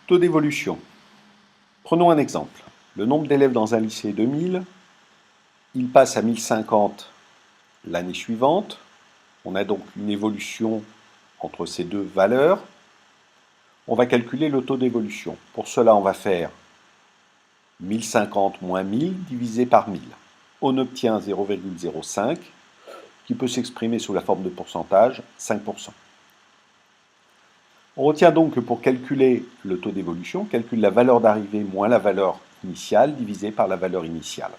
Taux d'évolution. Prenons un exemple. Le nombre d'élèves dans un lycée est de 1000. Il passe à 1050 l'année suivante. On a donc une évolution entre ces deux valeurs. On va calculer le taux d'évolution. Pour cela, on va faire 1050 moins 1000 divisé par 1000. On obtient 0,05 qui peut s'exprimer sous la forme de pourcentage, 5%. On retient donc que pour calculer le taux d'évolution, on calcule la valeur d'arrivée moins la valeur initiale divisé par la valeur initiale.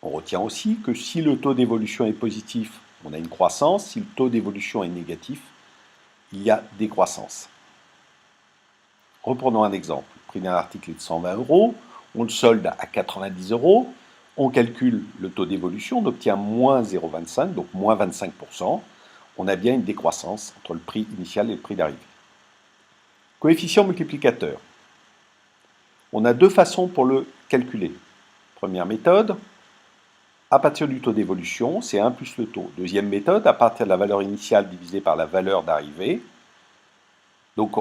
On retient aussi que si le taux d'évolution est positif, on a une croissance. Si le taux d'évolution est négatif, il y a décroissance. Reprenons un exemple. Le prix d'un article est de 120 €. On le solde à 90 €. On calcule le taux d'évolution, on obtient moins 0,25, donc moins 25%. On a bien une décroissance entre le prix initial et le prix d'arrivée. Coefficient multiplicateur. On a deux façons pour le calculer. Première méthode, à partir du taux d'évolution, c'est 1 plus le taux. Deuxième méthode, à partir de la valeur initiale divisée par la valeur d'arrivée. Donc,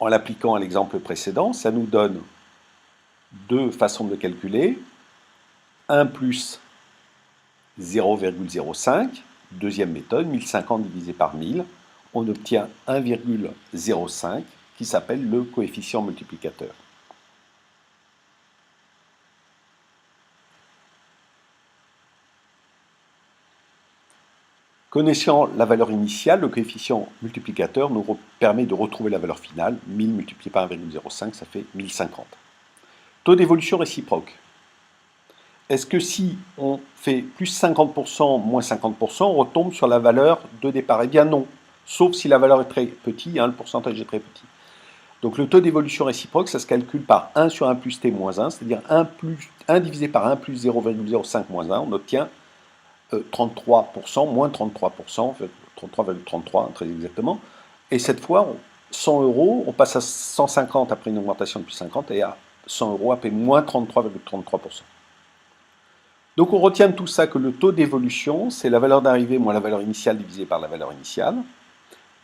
en l'appliquant à l'exemple précédent, ça nous donne deux façons de le calculer. 1 plus 0,05, deuxième méthode, 1050 divisé par 1000, on obtient 1,05 qui s'appelle le coefficient multiplicateur. Connaissant la valeur initiale, le coefficient multiplicateur nous permet de retrouver la valeur finale. 1000 multiplié par 1,05, ça fait 1050. Taux d'évolution réciproque. Est-ce que si on fait plus 50%, moins 50%, on retombe sur la valeur de départ? Eh bien non, sauf si la valeur est très petite, le pourcentage est très petit. Donc le taux d'évolution réciproque, ça se calcule par 1 sur 1 plus t moins 1, c'est-à-dire 1 divisé par 1 plus 0,05 moins 1, on obtient 33%, moins 33%, 33,33 très exactement. Et cette fois, 100 €, on passe à 150 après une augmentation de plus 50 et à 100 € après moins 33,33%. Donc on retient de tout ça que le taux d'évolution, c'est la valeur d'arrivée moins la valeur initiale divisée par la valeur initiale,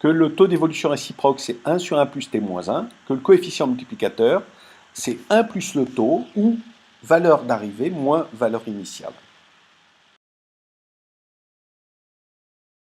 que le taux d'évolution réciproque, c'est 1 sur 1 plus t moins 1, que le coefficient multiplicateur, c'est 1 plus le taux ou valeur d'arrivée moins valeur initiale.